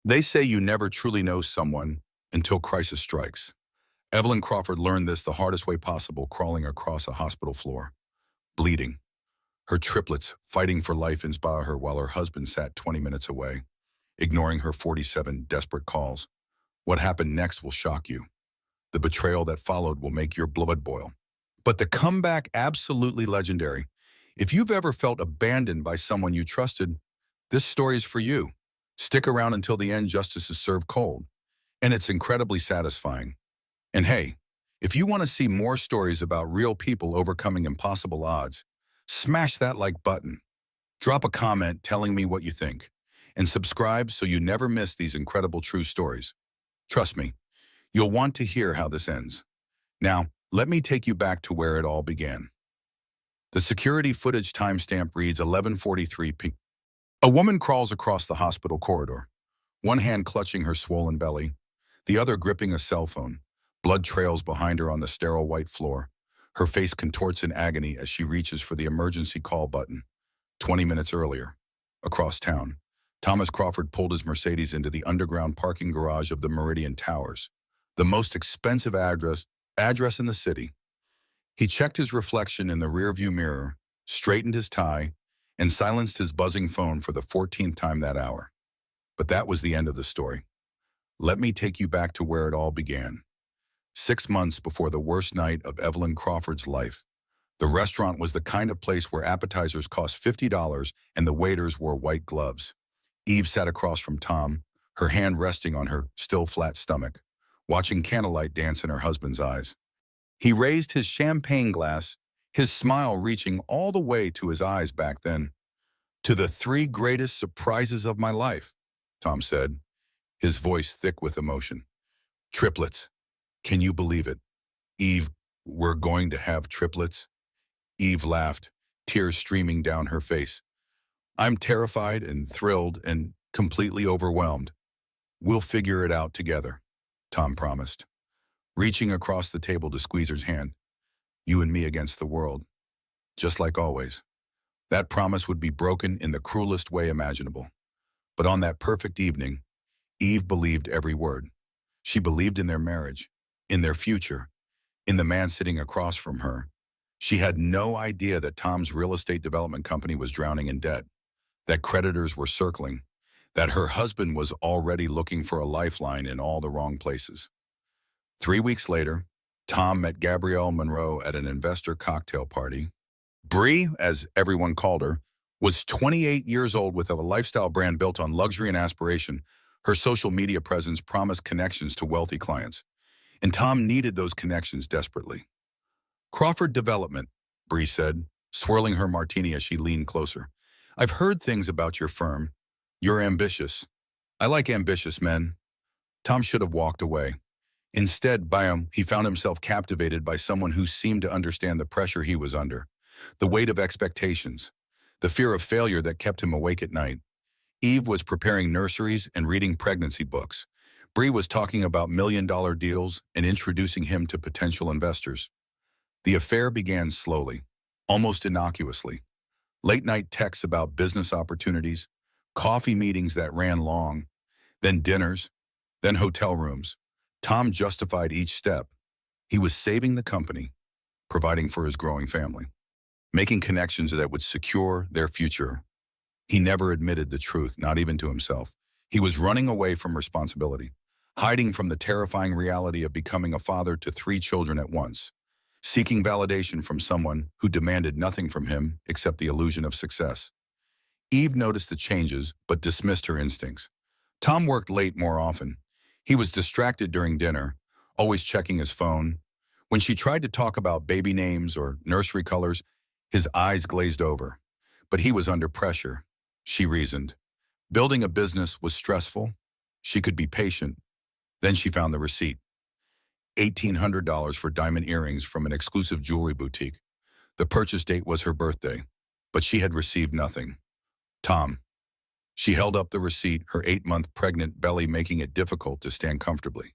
They say you never truly know someone until crisis strikes. Evelyn Crawford learned this the hardest way possible, crawling across a hospital floor, bleeding. Her triplets, fighting for life, inspire her while her husband sat 20 minutes away, ignoring her 47 desperate calls. What happened next will shock you. The betrayal that followed will make your blood boil. But the comeback, absolutely legendary. If you've ever felt abandoned by someone you trusted, this story is for you. Stick around until the end. Justice is served cold, and it's incredibly satisfying. And hey, if you want to see more stories about real people overcoming impossible odds, smash that like button. Drop a comment telling me what you think, and subscribe so you never miss these incredible true stories. Trust me, you'll want to hear how this ends. Now, let me take you back to where it all began. The security footage timestamp reads 11:43 p. A woman crawls across the hospital corridor, one hand clutching her swollen belly, the other gripping a cell phone. Blood trails behind her on the sterile white floor. Her face contorts in agony as she reaches for the emergency call button. 20 minutes earlier, across town, Thomas Crawford pulled his Mercedes into the underground parking garage of the Meridian Towers, the most expensive address in the city. He checked his reflection in the rearview mirror, straightened his tie, and silenced his buzzing phone for the 14th time that hour. But that was the end of the story. Let me take you back to where it all began. 6 months before the worst night of Evelyn Crawford's life, the restaurant was the kind of place where appetizers cost $50 and the waiters wore white gloves. Eve sat across from Tom, her hand resting on her still flat stomach, watching candlelight dance in her husband's eyes. He raised his champagne glass, his smile reaching all the way to his eyes back then. "To the 3 greatest surprises of my life," Tom said, his voice thick with emotion. "Triplets. Can you believe it? Eve, we're going to have triplets?" Eve laughed, tears streaming down her face. "I'm terrified and thrilled and completely overwhelmed. We'll figure it out together," Tom promised, reaching across the table to squeeze her hand. "You and me against the world, just like always." That promise would be broken in the cruelest way imaginable. But on that perfect evening, Eve believed every word. She believed in their marriage, in their future, in the man sitting across from her. She had no idea that Tom's real estate development company was drowning in debt, that creditors were circling, that her husband was already looking for a lifeline in all the wrong places. 3 weeks later, Tom met Gabrielle Monroe at an investor cocktail party. Bree, as everyone called her, was 28 years old with a lifestyle brand built on luxury and aspiration. Her social media presence promised connections to wealthy clients, and Tom needed those connections desperately. "Crawford Development," Bree said, swirling her martini as she leaned closer. "I've heard things about your firm. You're ambitious." "I like ambitious men." Tom should have walked away. Instead, he found himself captivated by someone who seemed to understand the pressure he was under, the weight of expectations, the fear of failure that kept him awake at night. Eve was preparing nurseries and reading pregnancy books. Bree was talking about million-dollar deals and introducing him to potential investors. The affair began slowly, almost innocuously. Late-night texts about business opportunities, coffee meetings that ran long, then dinners, then hotel rooms. Tom justified each step. He was saving the company, providing for his growing family, making connections that would secure their future. He never admitted the truth, not even to himself. He was running away from responsibility, hiding from the terrifying reality of becoming a father to 3 children at once, seeking validation from someone who demanded nothing from him except the illusion of success. Eve noticed the changes, but dismissed her instincts. Tom worked late more often. He was distracted during dinner, always checking his phone. When she tried to talk about baby names or nursery colors, his eyes glazed over. But he was under pressure, she reasoned. Building a business was stressful. She could be patient. Then she found the receipt. $1,800 for diamond earrings from an exclusive jewelry boutique. The purchase date was her birthday, but she had received nothing. "Tom." She held up the receipt, her 8-month pregnant belly making it difficult to stand comfortably.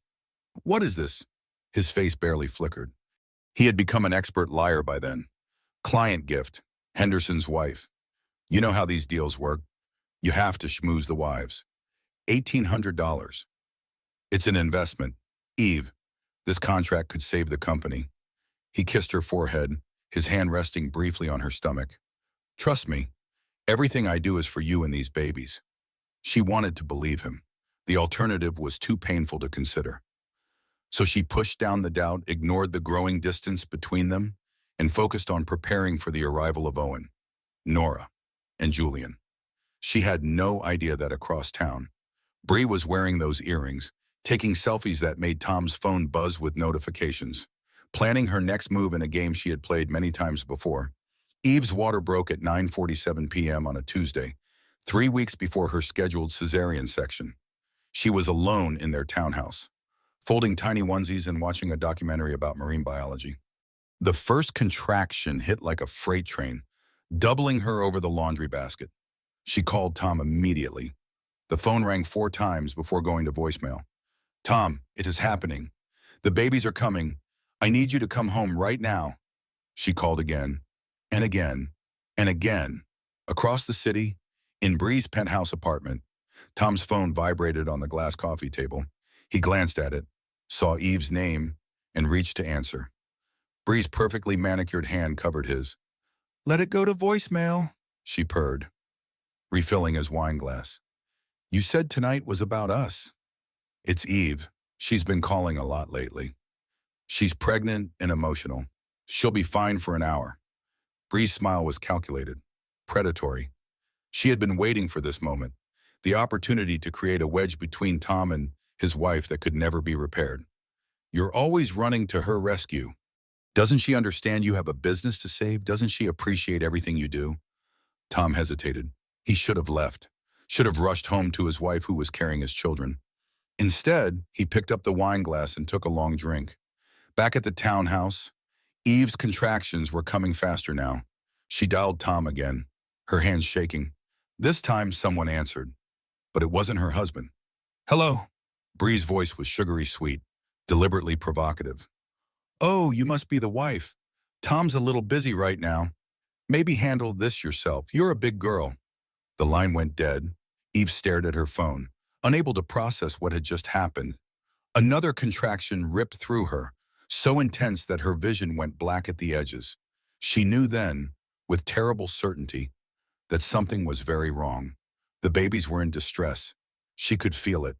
"What is this?" His face barely flickered. He had become an expert liar by then. "Client gift, Henderson's wife. You know how these deals work. You have to schmooze the wives." $1,800. It's an investment. Eve, this contract could save the company. He kissed her forehead, his hand resting briefly on her stomach. Trust me, everything I do is for you and these babies. She wanted to believe him. The alternative was too painful to consider. So she pushed down the doubt, ignored the growing distance between them, and focused on preparing for the arrival of Owen, Nora, and Julian. She had no idea that across town, Bree was wearing those earrings, taking selfies that made Tom's phone buzz with notifications, planning her next move in a game she had played many times before. Eve's water broke at 9:47 p.m. on a Tuesday, 3 weeks before her scheduled cesarean section. She was alone in their townhouse, folding tiny onesies and watching a documentary about marine biology. The first contraction hit like a freight train, doubling her over the laundry basket. She called Tom immediately. The phone rang 4 times before going to voicemail. Tom, it is happening. The babies are coming. I need you to come home right now. She called again, and again, and again. Across the city, in Bree's penthouse apartment, Tom's phone vibrated on the glass coffee table. He glanced at it, saw Eve's name, and reached to answer. Bree's perfectly manicured hand covered his. Let it go to voicemail, she purred, refilling his wine glass. You said tonight was about us. It's Eve. She's been calling a lot lately. She's pregnant and emotional. She'll be fine for an hour. Bree's smile was calculated, predatory. She had been waiting for this moment, the opportunity to create a wedge between Tom and his wife that could never be repaired. You're always running to her rescue. Doesn't she understand you have a business to save? Doesn't she appreciate everything you do? Tom hesitated. He should have left, should have rushed home to his wife who was carrying his children. Instead, he picked up the wine glass and took a long drink. Back at the townhouse, Eve's contractions were coming faster now. She dialed Tom again, her hands shaking. This time, someone answered, but it wasn't her husband. Hello. Bree's voice was sugary sweet, deliberately provocative. Oh, you must be the wife. Tom's a little busy right now. Maybe handle this yourself. You're a big girl. The line went dead. Eve stared at her phone, unable to process what had just happened. Another contraction ripped through her, so intense that her vision went black at the edges. She knew then, with terrible certainty, that something was very wrong. The babies were in distress. She could feel it.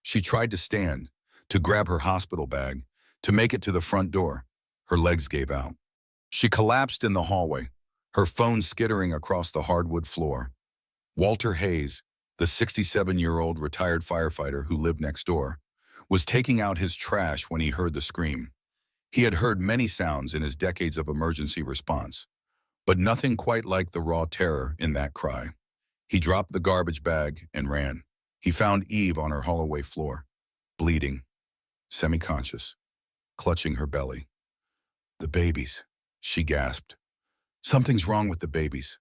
She tried to stand, to grab her hospital bag, to make it to the front door. Her legs gave out. She collapsed in the hallway, her phone skittering across the hardwood floor. Walter Hayes, the 67-year-old retired firefighter who lived next door, was taking out his trash when he heard the scream. He had heard many sounds in his decades of emergency response, but nothing quite like the raw terror in that cry. He dropped the garbage bag and ran. He found Eve on her hallway floor, bleeding, semi-conscious, clutching her belly. The babies, she gasped. Something's wrong with the babies.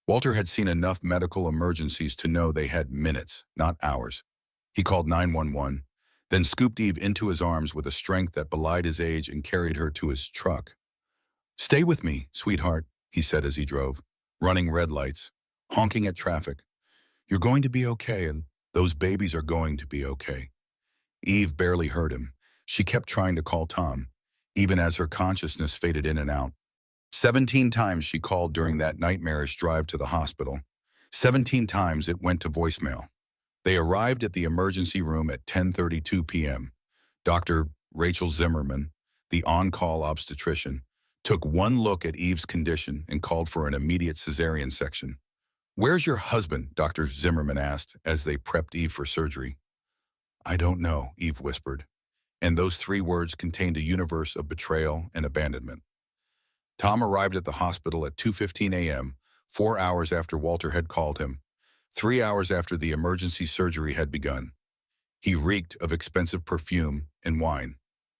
Walter had seen enough medical emergencies to know they had minutes, not hours. He called 911, then scooped Eve into his arms with a strength that belied his age and carried her to his truck. Stay with me, sweetheart, he said as he drove, running red lights, honking at traffic. You're going to be okay, and those babies are going to be okay. Eve barely heard him. She kept trying to call Tom, even as her consciousness faded in and out. 17 times she called during that nightmarish drive to the hospital. 17 times it went to voicemail. They arrived at the emergency room at 10:32 p.m. Dr. Rachel Zimmerman, the on-call obstetrician, took one look at Eve's condition and called for an immediate cesarean section. Where's your husband? Dr. Zimmerman asked as they prepped Eve for surgery. I don't know, Eve whispered, and those 3 words contained a universe of betrayal and abandonment. Tom arrived at the hospital at 2:15 a.m., 4 hours after Walter had called him, 3 hours after the emergency surgery had begun. He reeked of expensive perfume and wine.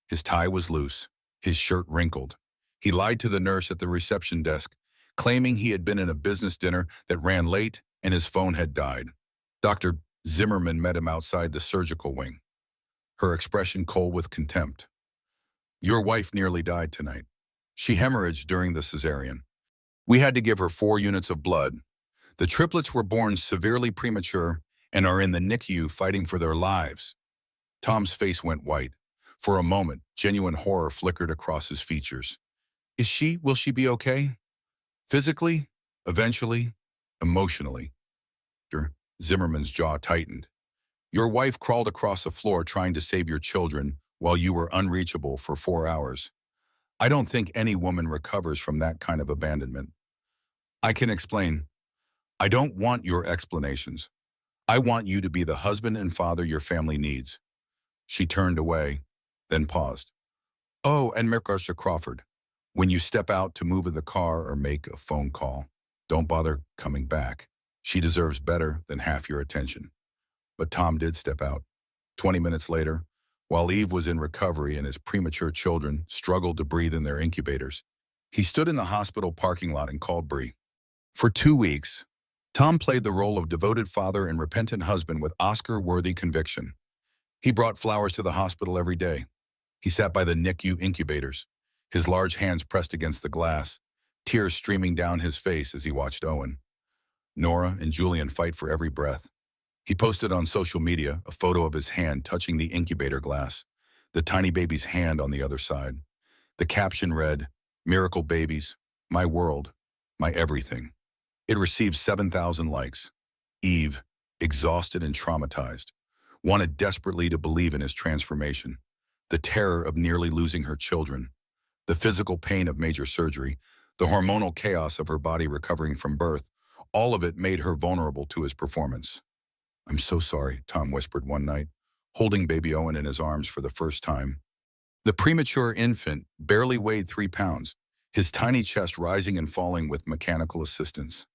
His tie was loose, his shirt wrinkled. He lied to the nurse at the reception desk, claiming he had been in a business dinner that ran late and his phone had died. Dr. Zimmerman met him outside the surgical wing, her expression cold with contempt. Your wife nearly died tonight. She hemorrhaged during the cesarean. We had to give her 4 units of blood. The triplets were born severely premature and are in the NICU fighting for their lives. Tom's face went white. For a moment, genuine horror flickered across his features. Will she be okay? Physically? Eventually? Emotionally? Zimmerman's jaw tightened. Your wife crawled across the floor trying to save your children while you were unreachable for 4 hours. I don't think any woman recovers from that kind of abandonment. I can explain. I don't want your explanations. I want you to be the husband and father your family needs. She turned away, then paused. Oh, and Mr. Crawford, when you step out to move in the car or make a phone call, don't bother coming back. She deserves better than half your attention. But Tom did step out. 20 minutes later, while Eve was in recovery and his premature children struggled to breathe in their incubators, he stood in the hospital parking lot and called Bree. For 2 weeks, Tom played the role of devoted father and repentant husband with Oscar-worthy conviction. He brought flowers to the hospital every day. He sat by the NICU incubators, his large hands pressed against the glass, tears streaming down his face as he watched Owen, Nora, and Julian fight for every breath. He posted on social media a photo of his hand touching the incubator glass, the tiny baby's hand on the other side. The caption read, "Miracle babies, my world, my everything." It received 7,000 likes. Eve, exhausted and traumatized, wanted desperately to believe in his transformation. The terror of nearly losing her children, the physical pain of major surgery, the hormonal chaos of her body recovering from birth, all of it made her vulnerable to his performance. I'm so sorry, Tom whispered one night, holding baby Owen in his arms for the first time. The premature infant barely weighed 3 pounds, his tiny chest rising and falling with mechanical assistance.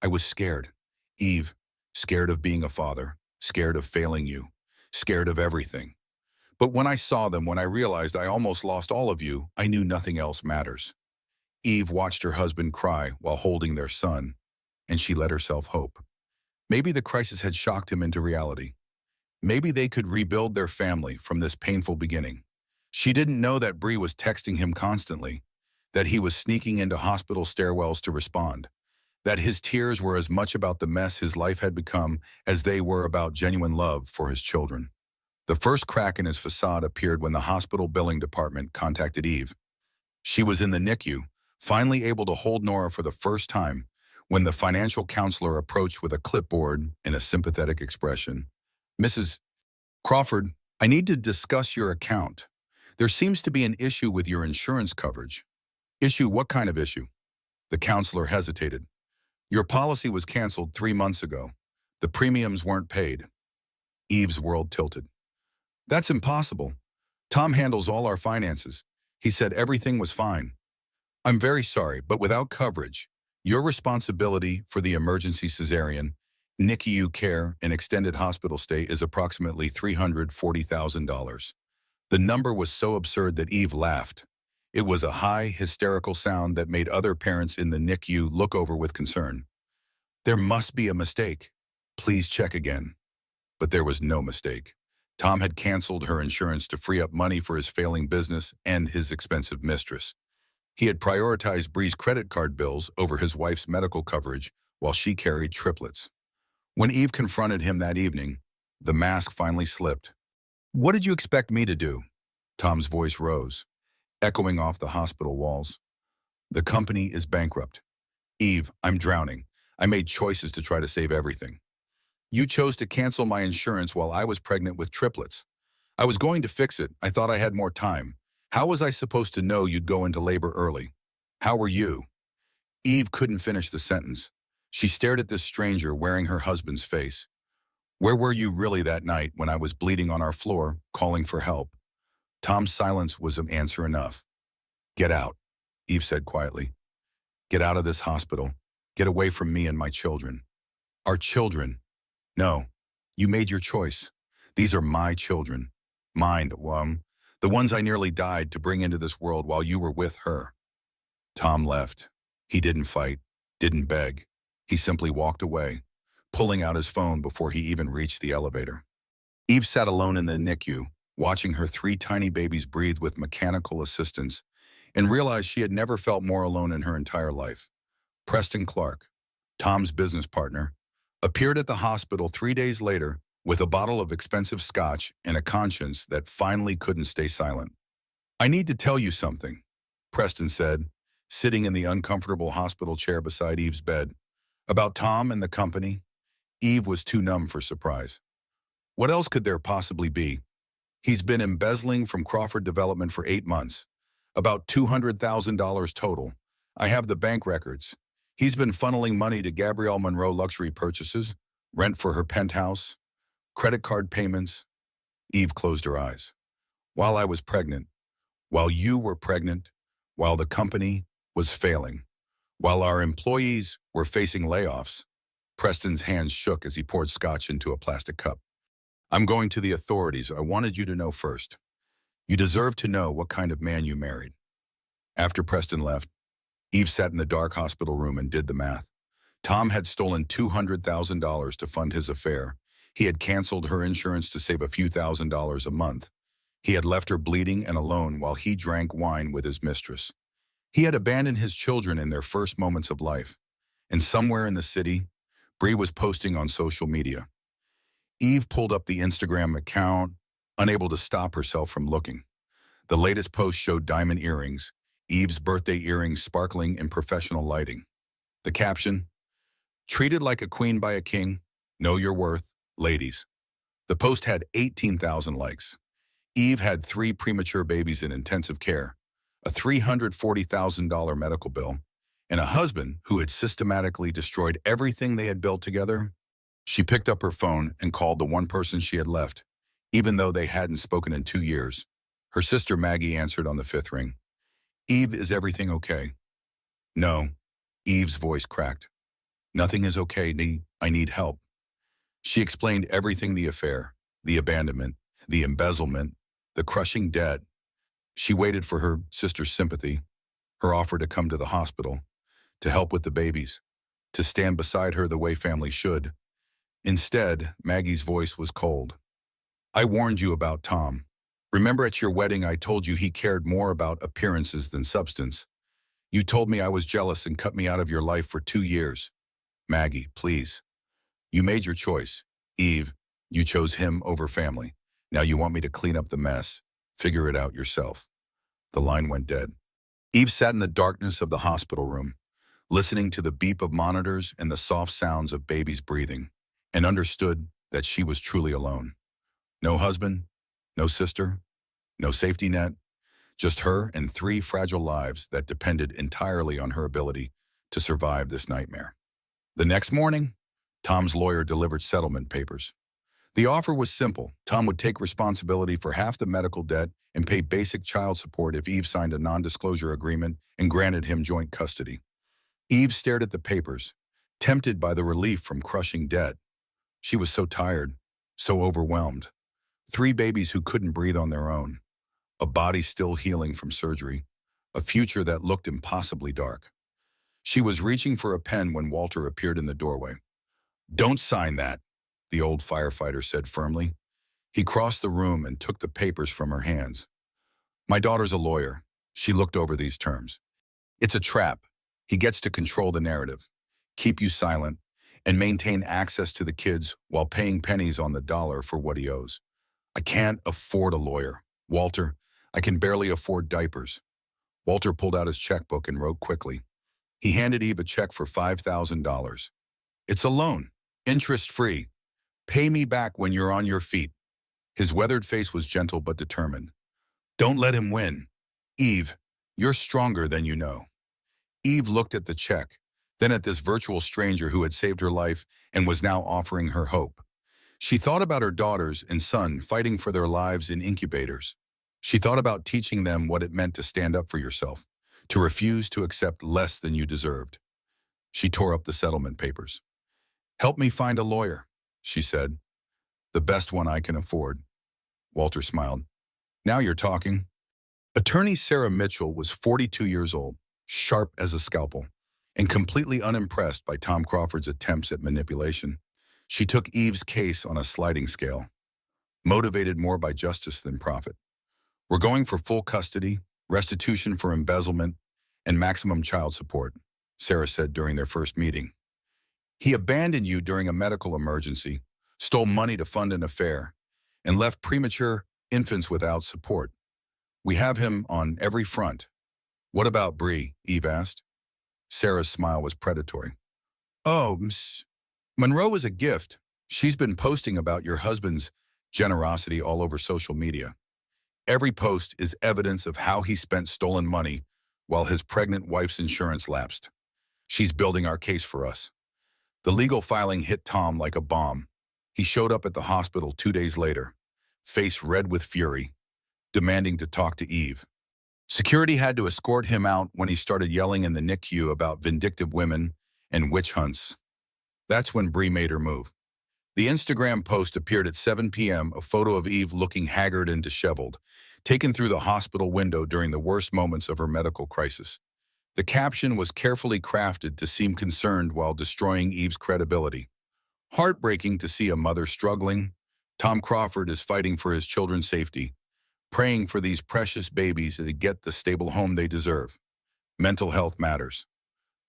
I was scared. Eve, scared of being a father, scared of failing you, scared of everything. But when I saw them, when I realized I almost lost all of you, I knew nothing else matters. Eve watched her husband cry while holding their son, and she let herself hope. Maybe the crisis had shocked him into reality. Maybe they could rebuild their family from this painful beginning. She didn't know that Bree was texting him constantly, that he was sneaking into hospital stairwells to respond, that his tears were as much about the mess his life had become as they were about genuine love for his children. The first crack in his facade appeared when the hospital billing department contacted Eve. She was in the NICU, finally able to hold Nora for the first time, when the financial counselor approached with a clipboard and a sympathetic expression. Mrs. Crawford, I need to discuss your account. There seems to be an issue with your insurance coverage. Issue? What kind of issue? The counselor hesitated. Your policy was canceled 3 months ago. The premiums weren't paid. Eve's world tilted. That's impossible. Tom handles all our finances. He said everything was fine. I'm very sorry, but without coverage, your responsibility for the emergency cesarean, NICU care, and extended hospital stay is approximately $340,000. The number was so absurd that Eve laughed. It was a high, hysterical sound that made other parents in the NICU look over with concern. There must be a mistake. Please check again. But there was no mistake. Tom had canceled her insurance to free up money for his failing business and his expensive mistress. He had prioritized Bree's credit card bills over his wife's medical coverage while she carried triplets. When Eve confronted him that evening, the mask finally slipped. What did you expect me to do? Tom's voice rose, echoing off the hospital walls. The company is bankrupt. Eve, I'm drowning. I made choices to try to save everything. You chose to cancel my insurance while I was pregnant with triplets. I was going to fix it. I thought I had more time. How was I supposed to know you'd go into labor early? How were you? Eve couldn't finish the sentence. She stared at this stranger wearing her husband's face. Where were you really that night when I was bleeding on our floor, calling for help? Tom's silence was an answer enough. Get out, Eve said quietly. Get out of this hospital. Get away from me and my children. Our children. No, you made your choice. These are my children. Mine, the ones I nearly died to bring into this world while you were with her. Tom left. He didn't fight, didn't beg. He simply walked away, pulling out his phone before he even reached the elevator. Eve sat alone in the NICU, watching her 3 tiny babies breathe with mechanical assistance, and realized she had never felt more alone in her entire life. Preston Clark, Tom's business partner, appeared at the hospital 3 days later with a bottle of expensive scotch and a conscience that finally couldn't stay silent. "I need to tell you something," Preston said, sitting in the uncomfortable hospital chair beside Eve's bed. "About Tom and the company." Eve was too numb for surprise. What else could there possibly be? "He's been embezzling from Crawford Development for 8 months. About $200,000 total. I have the bank records. He's been funneling money to Gabrielle Monroe luxury purchases, rent for her penthouse, credit card payments." Eve closed her eyes. "While I was pregnant, while you were pregnant, while the company was failing, while our employees were facing layoffs." Preston's hands shook as he poured scotch into a plastic cup. "I'm going to the authorities. I wanted you to know first. You deserve to know what kind of man you married." After Preston left, Eve sat in the dark hospital room and did the math. Tom had stolen $200,000 to fund his affair. He had canceled her insurance to save a few $1,000s a month. He had left her bleeding and alone while he drank wine with his mistress. He had abandoned his children in their first moments of life. And somewhere in the city, Bree was posting on social media. Eve pulled up the Instagram account, unable to stop herself from looking. The latest post showed diamond earrings, Eve's birthday earrings sparkling in professional lighting. The caption, "Treated like a queen by a king, know your worth, ladies." The post had 18,000 likes. Eve had 3 premature babies in intensive care, a $340,000 medical bill, and a husband who had systematically destroyed everything they had built together. She picked up her phone and called the one person she had left, even though they hadn't spoken in 2 years. Her sister Maggie answered on the 5th ring. "Eve, is everything okay?" "No." Eve's voice cracked. "Nothing is okay. I need help." She explained everything: the affair, the abandonment, the embezzlement, the crushing debt. She waited for her sister's sympathy, her offer to come to the hospital, to help with the babies, to stand beside her the way families should. Instead, Maggie's voice was cold. "I warned you about Tom. Remember at your wedding I told you he cared more about appearances than substance. You told me I was jealous and cut me out of your life for 2 years. Maggie, please. You made your choice. Eve, you chose him over family. Now you want me to clean up the mess. Figure it out yourself." The line went dead. Eve sat in the darkness of the hospital room, listening to the beep of monitors and the soft sounds of babies breathing, and understood that she was truly alone. No husband, no sister, no safety net, just her and 3 fragile lives that depended entirely on her ability to survive this nightmare. The next morning, Tom's lawyer delivered settlement papers. The offer was simple. Tom would take responsibility for half the medical debt and pay basic child support if Eve signed a non-disclosure agreement and granted him joint custody. Eve stared at the papers, tempted by the relief from crushing debt. She was so tired, so overwhelmed. 3 babies who couldn't breathe on their own. A body still healing from surgery. A future that looked impossibly dark. She was reaching for a pen when Walter appeared in the doorway. "Don't sign that," the old firefighter said firmly. He crossed the room and took the papers from her hands. "My daughter's a lawyer." She looked over these terms. "It's a trap. He gets to control the narrative, keep you silent, and maintain access to the kids while paying pennies on the dollar for what he owes. I can't afford a lawyer. Walter, I can barely afford diapers." Walter pulled out his checkbook and wrote quickly. He handed Eve a check for $5,000. "It's a loan, interest-free. Pay me back when you're on your feet." His weathered face was gentle but determined. "Don't let him win. Eve, you're stronger than you know." Eve looked at the check, then at this virtual stranger who had saved her life and was now offering her hope. She thought about her daughters and son fighting for their lives in incubators. She thought about teaching them what it meant to stand up for yourself, to refuse to accept less than you deserved. She tore up the settlement papers. "Help me find a lawyer," she said. "The best one I can afford." Walter smiled. "Now you're talking." Attorney Sarah Mitchell was 42 years old, sharp as a scalpel, and completely unimpressed by Tom Crawford's attempts at manipulation. She took Eve's case on a sliding scale, motivated more by justice than profit. "We're going for full custody, restitution for embezzlement, and maximum child support," Sarah said during their first meeting. He abandoned you during a medical emergency, stole money to fund an affair, and left premature infants without support. We have him on every front. What about Bree? Eve asked. Sarah's smile was predatory. Oh, Miss Monroe is a gift. She's been posting about your husband's generosity all over social media. Every post is evidence of how he spent stolen money while his pregnant wife's insurance lapsed. She's building our case for us. The legal filing hit Tom like a bomb. He showed up at the hospital 2 days later, face red with fury, demanding to talk to Eve. Security had to escort him out when he started yelling in the NICU about vindictive women and witch hunts. That's when Bree made her move. The Instagram post appeared at 7 p.m., a photo of Eve looking haggard and disheveled, taken through the hospital window during the worst moments of her medical crisis. The caption was carefully crafted to seem concerned while destroying Eve's credibility. Heartbreaking to see a mother struggling. Tom Crawford is fighting for his children's safety, praying for these precious babies to get the stable home they deserve. Mental health matters.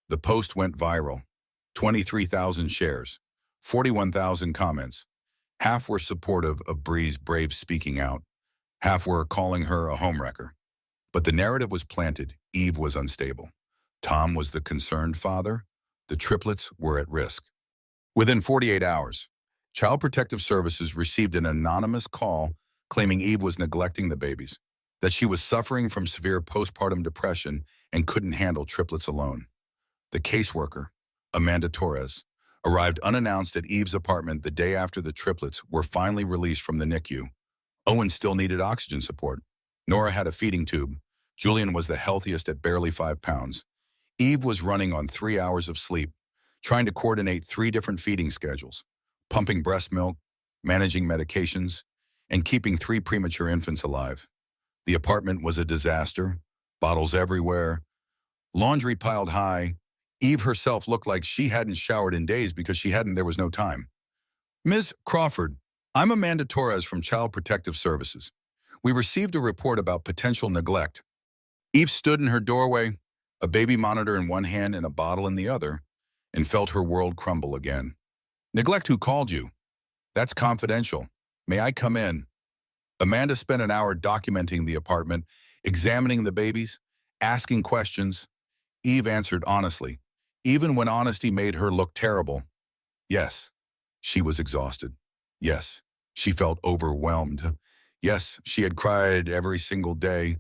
The post went viral. 23,000 shares, 41,000 comments. Half were supportive of Bree's brave speaking out. Half were calling her a homewrecker. But the narrative was planted. Eve was unstable. Tom was the concerned father. The triplets were at risk. Within 48 hours, Child Protective Services received an anonymous call claiming Eve was neglecting the babies, that she was suffering from severe postpartum depression and couldn't handle triplets alone. The caseworker, Amanda Torres, arrived unannounced at Eve's apartment the day after the triplets were finally released from the NICU. Owen still needed oxygen support. Nora had a feeding tube. Julian was the healthiest at barely 5 pounds. Eve was running on 3 hours of sleep, trying to coordinate 3 different feeding schedules, pumping breast milk, managing medications, and keeping 3 premature infants alive. The apartment was a disaster, bottles everywhere, laundry piled high. Eve herself looked like she hadn't showered in days because there was no time. Ms. Crawford, I'm Amanda Torres from Child Protective Services. We received a report about potential neglect. Eve stood in her doorway, a baby monitor in one hand and a bottle in the other, and felt her world crumble again. Neglect? Who called you? That's confidential. May I come in? Amanda spent an hour documenting the apartment, examining the babies, asking questions. Eve answered honestly, even when honesty made her look terrible. Yes, she was exhausted. Yes, she felt overwhelmed. Yes, she had cried every single day.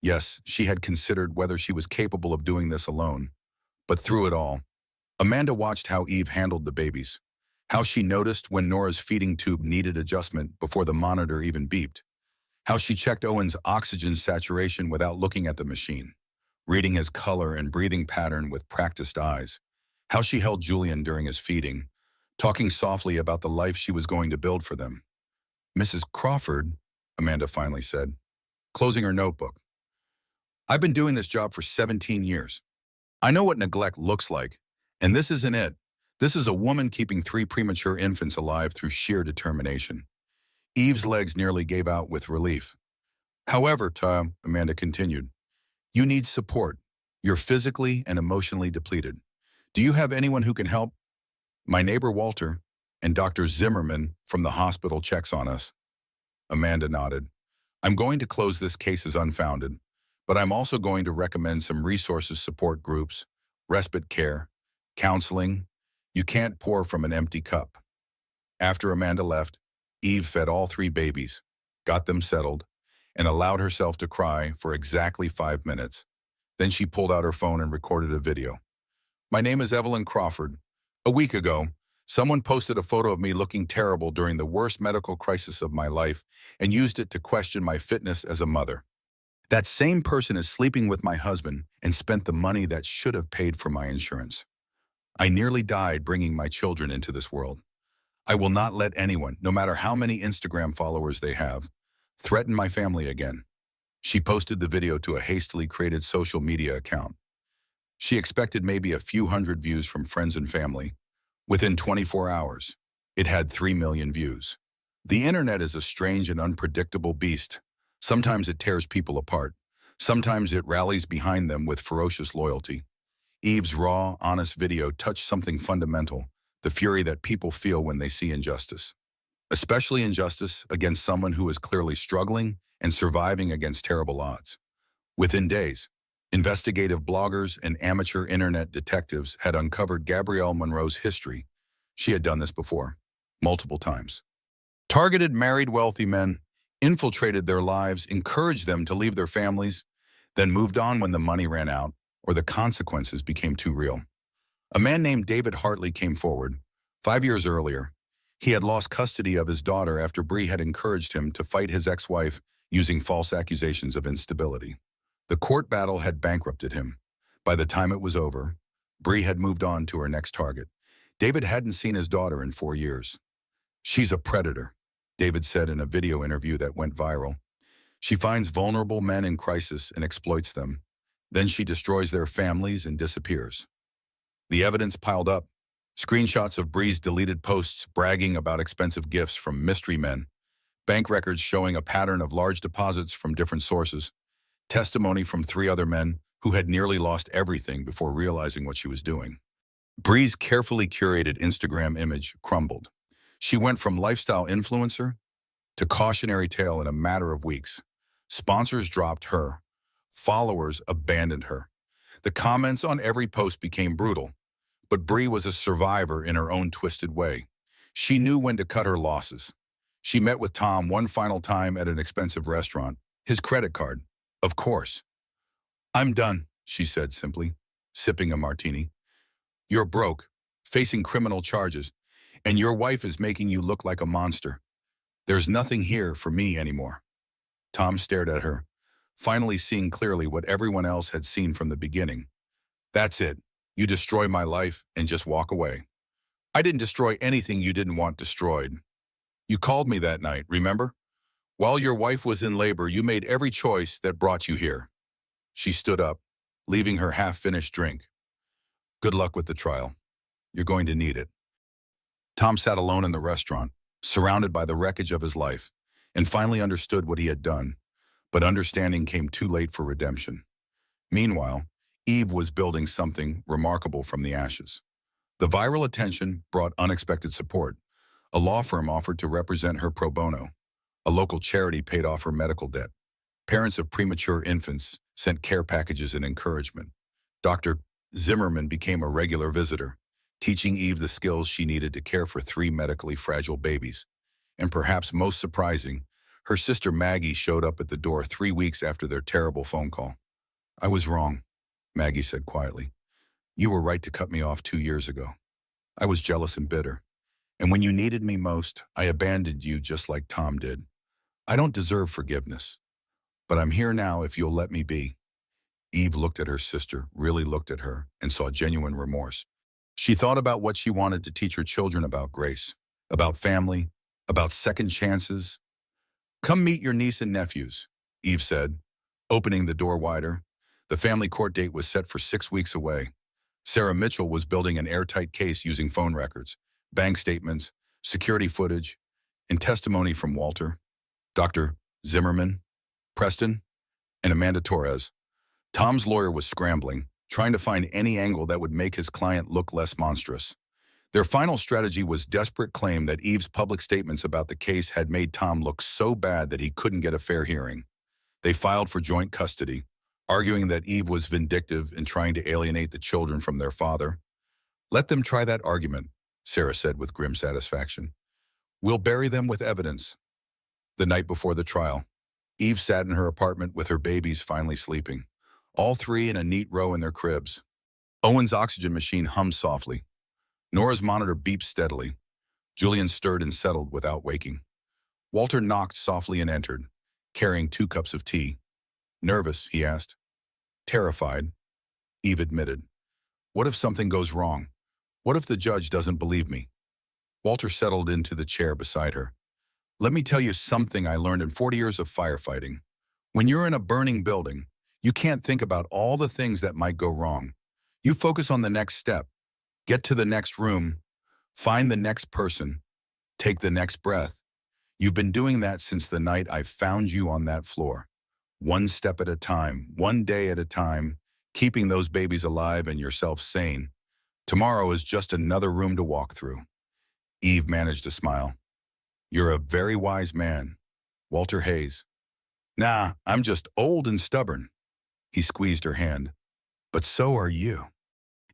Yes, she had considered whether she was capable of doing this alone. But through it all, Amanda watched how Eve handled the babies, how she noticed when Nora's feeding tube needed adjustment before the monitor even beeped, how she checked Owen's oxygen saturation without looking at the machine, reading his color and breathing pattern with practiced eyes, how she held Julian during his feeding, talking softly about the life she was going to build for them. Mrs. Crawford, Amanda finally said, closing her notebook. I've been doing this job for 17 years. I know what neglect looks like, and this isn't it. This is a woman keeping 3 premature infants alive through sheer determination. Eve's legs nearly gave out with relief. However, Tom, Amanda continued, you need support. You're physically and emotionally depleted. Do you have anyone who can help? My neighbor Walter and Dr. Zimmerman from the hospital checks on us. Amanda nodded. I'm going to close this case as unfounded, but I'm also going to recommend some resources, support groups, respite care, counseling. You can't pour from an empty cup. After Amanda left, Eve fed all 3 babies, got them settled, and allowed herself to cry for exactly 5 minutes. Then she pulled out her phone and recorded a video. My name is Evelyn Crawford. A week ago, someone posted a photo of me looking terrible during the worst medical crisis of my life and used it to question my fitness as a mother. That same person is sleeping with my husband and spent the money that should have paid for my insurance. I nearly died bringing my children into this world. I will not let anyone, no matter how many Instagram followers they have, threaten my family again. She posted the video to a hastily created social media account. She expected maybe a few hundred views from friends and family. Within 24 hours, it had 3 million views. The internet is a strange and unpredictable beast. Sometimes it tears people apart. Sometimes it rallies behind them with ferocious loyalty. Eve's raw, honest video touched something fundamental. the fury that people feel when they see injustice, especially injustice against someone who is clearly struggling and surviving against terrible odds. Within days, investigative bloggers and amateur internet detectives had uncovered Gabrielle Monroe's history. She had done this before, multiple times. Targeted married wealthy men, infiltrated their lives, encouraged them to leave their families, then moved on when the money ran out or the consequences became too real. A man named David Hartley came forward. 5 years earlier, he had lost custody of his daughter after Bree had encouraged him to fight his ex-wife using false accusations of instability. The court battle had bankrupted him. By the time it was over, Bree had moved on to her next target. David hadn't seen his daughter in 4 years. "She's a predator," David said in a video interview that went viral. "She finds vulnerable men in crisis and exploits them. Then she destroys their families and disappears." The evidence piled up. Screenshots of Bree's deleted posts bragging about expensive gifts from mystery men, bank records showing a pattern of large deposits from different sources, testimony from 3 other men who had nearly lost everything before realizing what she was doing. Bree's carefully curated Instagram image crumbled. She went from lifestyle influencer to cautionary tale in a matter of weeks. Sponsors dropped her. Followers abandoned her. The comments on every post became brutal. But Bree was a survivor in her own twisted way. She knew when to cut her losses. She met with Tom one final time at an expensive restaurant. His credit card, of course. "I'm done," she said simply, sipping a martini. "You're broke, facing criminal charges, and your wife is making you look like a monster. There's nothing here for me anymore." Tom stared at her, finally seeing clearly what everyone else had seen from the beginning. "That's it. You destroy my life and just walk away." "I didn't destroy anything you didn't want destroyed. You called me that night, remember? While your wife was in labor, you made every choice that brought you here." She stood up, leaving her half-finished drink. "Good luck with the trial. You're going to need it." Tom sat alone in the restaurant, surrounded by the wreckage of his life, and finally understood what he had done. But understanding came too late for redemption. Meanwhile, Eve was building something remarkable from the ashes. The viral attention brought unexpected support. A law firm offered to represent her pro bono. A local charity paid off her medical debt. Parents of premature infants sent care packages and encouragement. Dr. Zimmerman became a regular visitor, teaching Eve the skills she needed to care for 3 medically fragile babies. And perhaps most surprising, her sister Maggie showed up at the door 3 weeks after their terrible phone call. "I was wrong," Maggie said quietly. "You were right to cut me off 2 years ago. I was jealous and bitter. And when you needed me most, I abandoned you just like Tom did. I don't deserve forgiveness. But I'm here now if you'll let me be." Eve looked at her sister, really looked at her, and saw genuine remorse. She thought about what she wanted to teach her children about grace, about family, about second chances. "Come meet your niece and nephews," Eve said, opening the door wider. The family court date was set for 6 weeks away. Sarah Mitchell was building an airtight case using phone records, bank statements, security footage, and testimony from Walter, Dr. Zimmerman, Preston, and Amanda Torres. Tom's lawyer was scrambling, trying to find any angle that would make his client look less monstrous. Their final strategy was desperate claim that Eve's public statements about the case had made Tom look so bad that he couldn't get a fair hearing. They filed for joint custody, arguing that Eve was vindictive in trying to alienate the children from their father. "Let them try that argument," Sarah said with grim satisfaction. "We'll bury them with evidence." The night before the trial, Eve sat in her apartment with her babies finally sleeping, all 3 in a neat row in their cribs. Owen's oxygen machine hummed softly. Nora's monitor beeped steadily. Julian stirred and settled without waking. Walter knocked softly and entered, carrying 2 cups of tea. "Nervous?" he asked. "Terrified," Eve admitted. "What if something goes wrong? What if the judge doesn't believe me?" Walter settled into the chair beside her. "Let me tell you something I learned in 40 years of firefighting. When you're in a burning building, you can't think about all the things that might go wrong. You focus on the next step. Get to the next room. Find the next person. Take the next breath. You've been doing that since the night I found you on that floor. One step at a time, one day at a time, keeping those babies alive and yourself sane. Tomorrow is just another room to walk through. Eve managed to smile. You're a very wise man. Walter Hayes. Nah, I'm just old and stubborn. He squeezed her hand. But so are you.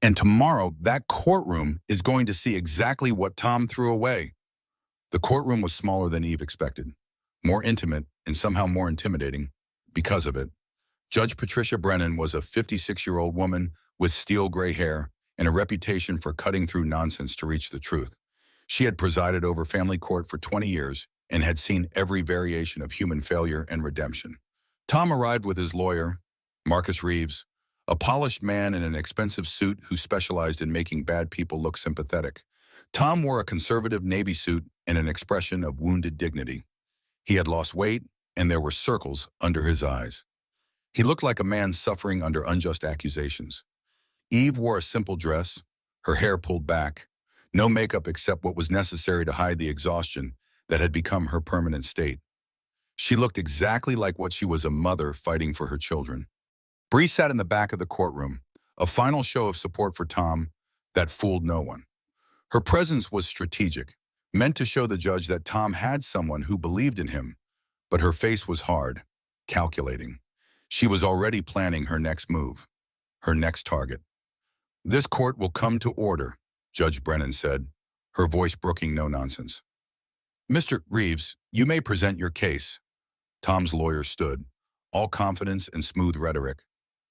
And tomorrow, that courtroom is going to see exactly what Tom threw away. The courtroom was smaller than Eve expected, more intimate and somehow more intimidating because of it. Judge Patricia Brennan was a 56-year-old woman with steel gray hair and a reputation for cutting through nonsense to reach the truth. She had presided over family court for 20 years and had seen every variation of human failure and redemption. Tom arrived with his lawyer, Marcus Reeves, a polished man in an expensive suit who specialized in making bad people look sympathetic. Tom wore a conservative navy suit and an expression of wounded dignity. He had lost weight, and there were circles under his eyes. He looked like a man suffering under unjust accusations. Eve wore a simple dress, her hair pulled back, no makeup except what was necessary to hide the exhaustion that had become her permanent state. She looked exactly like what she was, a mother fighting for her children. Bree sat in the back of the courtroom, a final show of support for Tom that fooled no one. Her presence was strategic, meant to show the judge that Tom had someone who believed in him, but her face was hard, calculating. She was already planning her next move, her next target. This court will come to order, Judge Brennan said, her voice brooking no nonsense. Mr. Reeves, you may present your case. Tom's lawyer stood, all confidence and smooth rhetoric.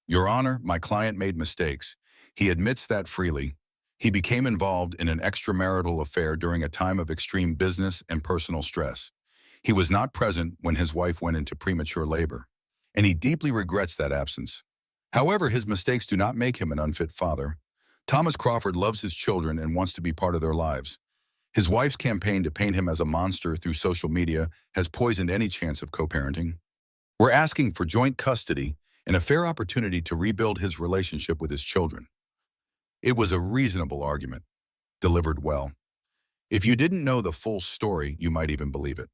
Your Honor, my client made mistakes. He admits that freely. He became involved in an extramarital affair during a time of extreme business and personal stress. He was not present when his wife went into premature labor, and he deeply regrets that absence. However, his mistakes do not make him an unfit father. Thomas Crawford loves his children and wants to be part of their lives. His wife's campaign to paint him as a monster through social media has poisoned any chance of co-parenting. We're asking for joint custody and a fair opportunity to rebuild his relationship with his children. It was a reasonable argument, delivered well. If you didn't know the full story, you might even believe it.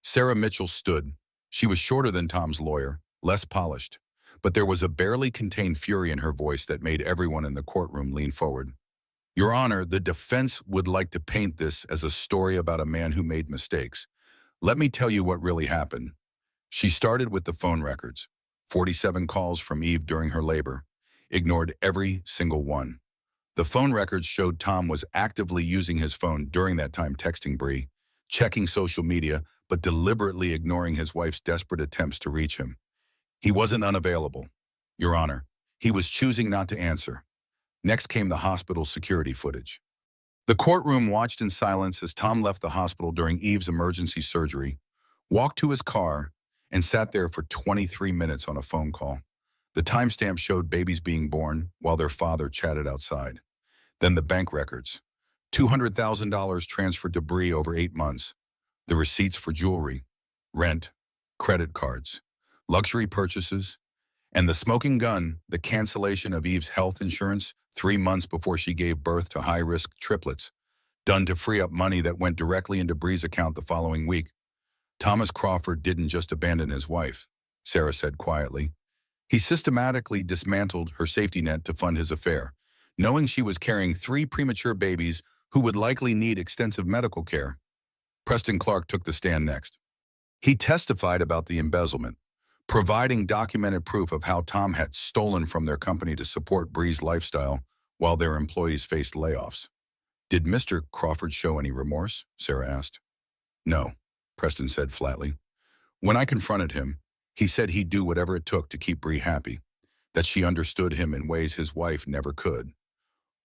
Sarah Mitchell stood. She was shorter than Tom's lawyer, less polished, but there was a barely contained fury in her voice that made everyone in the courtroom lean forward. Your Honor, the defense would like to paint this as a story about a man who made mistakes. Let me tell you what really happened. She started with the phone records. 47 calls from Eve during her labor, ignored every single one. The phone records showed Tom was actively using his phone during that time, texting Bree, checking social media, but deliberately ignoring his wife's desperate attempts to reach him. He wasn't unavailable, Your Honor. He was choosing not to answer. Next came the hospital security footage. The courtroom watched in silence as Tom left the hospital during Eve's emergency surgery, walked to his car, and sat there for 23 minutes on a phone call. The timestamp showed babies being born while their father chatted outside. Then the bank records. $200,000 transferred to Bree over 8 months. The receipts for jewelry, rent, credit cards, luxury purchases, and the smoking gun, the cancellation of Eve's health insurance 3 months before she gave birth to high-risk triplets, done to free up money that went directly into Bree's account the following week. Thomas Crawford didn't just abandon his wife, Sarah said quietly. He systematically dismantled her safety net to fund his affair, knowing she was carrying 3 premature babies who would likely need extensive medical care. Preston Clark took the stand next. He testified about the embezzlement, providing documented proof of how Tom had stolen from their company to support Bree's lifestyle while their employees faced layoffs. Did Mr. Crawford show any remorse? Sarah asked. No, Preston said flatly. When I confronted him, he said he'd do whatever it took to keep Bree happy, that she understood him in ways his wife never could.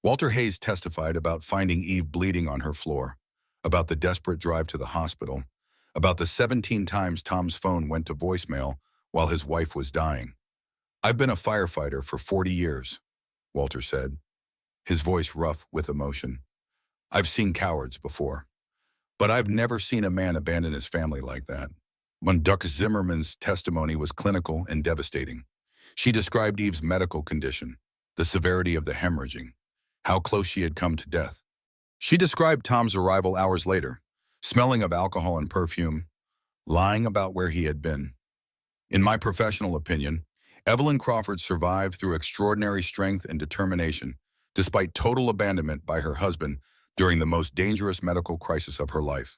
Walter Hayes testified about finding Eve bleeding on her floor, about the desperate drive to the hospital, about the 17 times Tom's phone went to voicemail while his wife was dying. I've been a firefighter for 40 years, Walter said, his voice rough with emotion. I've seen cowards before, but I've never seen a man abandon his family like that. Duck Zimmerman's testimony was clinical and devastating. She described Eve's medical condition, the severity of the hemorrhaging, how close she had come to death. She described Tom's arrival hours later, smelling of alcohol and perfume, lying about where he had been. In my professional opinion, Evelyn Crawford survived through extraordinary strength and determination, despite total abandonment by her husband during the most dangerous medical crisis of her life.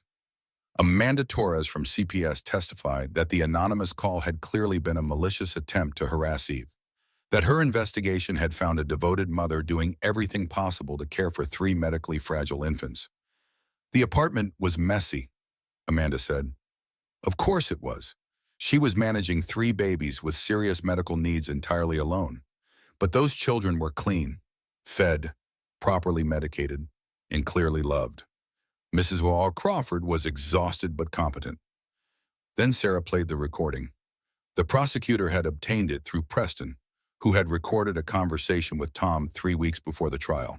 Amanda Torres from CPS testified that the anonymous call had clearly been a malicious attempt to harass Eve, that her investigation had found a devoted mother doing everything possible to care for three medically fragile infants. The apartment was messy, Amanda said. Of course it was. She was managing three babies with serious medical needs entirely alone. But those children were clean, fed, properly medicated, and clearly loved. Mrs. Wall Crawford was exhausted but competent. Then Sarah played the recording. The prosecutor had obtained it through Preston, who had recorded a conversation with Tom 3 weeks before the trial.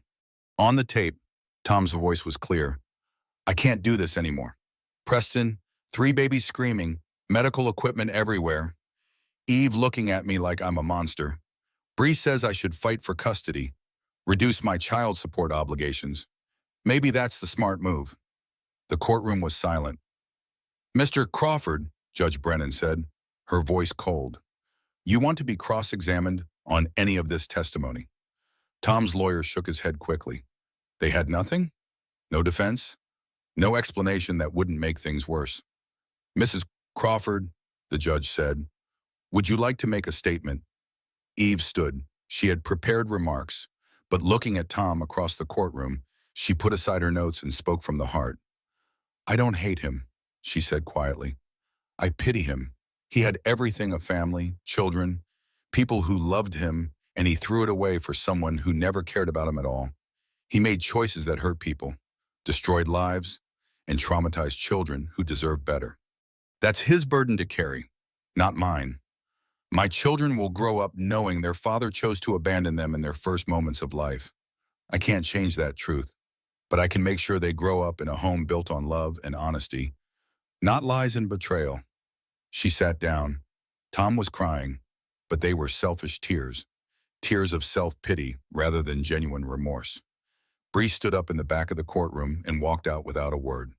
On the tape, Tom's voice was clear. I can't do this anymore. Preston, three babies screaming, medical equipment everywhere. Eve looking at me like I'm a monster. Bree says I should fight for custody, reduce my child support obligations. Maybe that's the smart move. The courtroom was silent. Mr. Crawford, Judge Brennan said, her voice cold. You want to be cross-examined on any of this testimony? Tom's lawyer shook his head quickly. They had nothing? No defense? No explanation that wouldn't make things worse. Mrs. Crawford, the judge said, would you like to make a statement? Eve stood. She had prepared remarks, but looking at Tom across the courtroom, she put aside her notes and spoke from the heart. I don't hate him, she said quietly. I pity him. He had everything, a family, children, people who loved him, and he threw it away for someone who never cared about him at all. He made choices that hurt people, destroyed lives, and traumatized children who deserve better. That's his burden to carry, not mine. My children will grow up knowing their father chose to abandon them in their first moments of life. I can't change that truth, but I can make sure they grow up in a home built on love and honesty, not lies and betrayal. She sat down. Tom was crying, but they were selfish tears, tears of self-pity rather than genuine remorse. Bree stood up in the back of the courtroom and walked out without a word.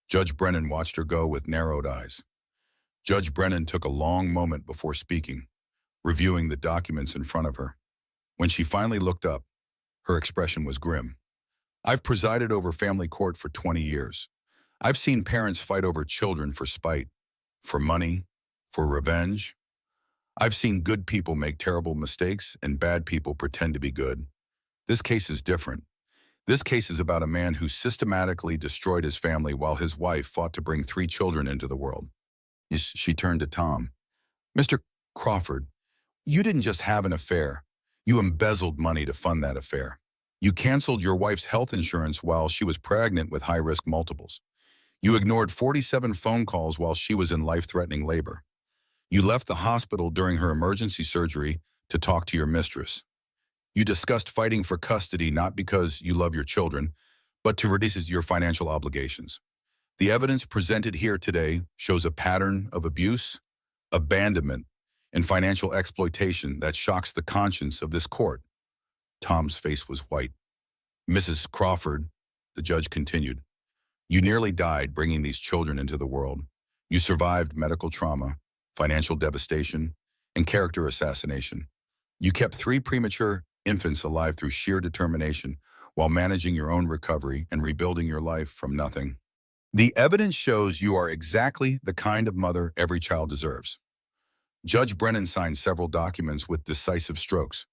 Judge Brennan watched her go with narrowed eyes. Judge Brennan took a long moment before speaking, reviewing the documents in front of her. When she finally looked up, her expression was grim. I've presided over family court for 20 years. I've seen parents fight over children for spite, for money, for revenge. I've seen good people make terrible mistakes and bad people pretend to be good. This case is different. This case is about a man who systematically destroyed his family while his wife fought to bring 3 children into the world. She turned to Tom. Mr. Crawford, you didn't just have an affair. You embezzled money to fund that affair. You canceled your wife's health insurance while she was pregnant with high-risk multiples. You ignored 47 phone calls while she was in life-threatening labor. You left the hospital during her emergency surgery to talk to your mistress. You discussed fighting for custody not because you love your children, but to reduce your financial obligations. The evidence presented here today shows a pattern of abuse, abandonment, and financial exploitation that shocks the conscience of this court. Tom's face was white. Mrs. Crawford, the judge continued, you nearly died bringing these children into the world. You survived medical trauma, financial devastation, and character assassination. You kept 3 premature infants alive through sheer determination while managing your own recovery and rebuilding your life from nothing. The evidence shows you are exactly the kind of mother every child deserves. Judge Brennan signed several documents with decisive strokes.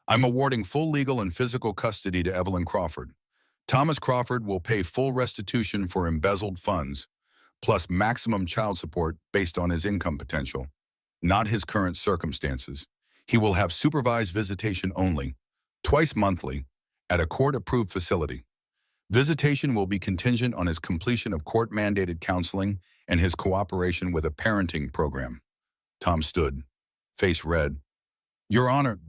I'm awarding full legal and physical custody to Evelyn Crawford. Thomas Crawford will pay full restitution for embezzled funds, plus maximum child support based on his income potential, not his current circumstances. He will have supervised visitation only, twice monthly, at a court-approved facility. Visitation will be contingent on his completion of court-mandated counseling and his cooperation with a parenting program. Tom stood, face red. Your Honor,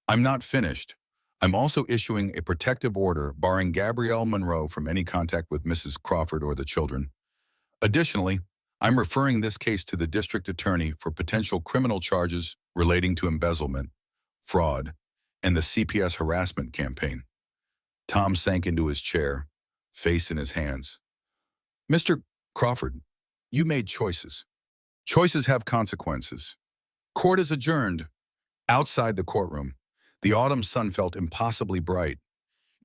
I'm not finished. I'm also issuing a protective order barring Gabrielle Monroe from any contact with Mrs. Crawford or the children. Additionally, I'm referring this case to the district attorney for potential criminal charges relating to embezzlement, fraud, and the CPS harassment campaign. Tom sank into his chair, face in his hands. Mr. Crawford, you made choices. Choices have consequences. Court is adjourned. Outside the courtroom, The autumn sun felt impossibly bright.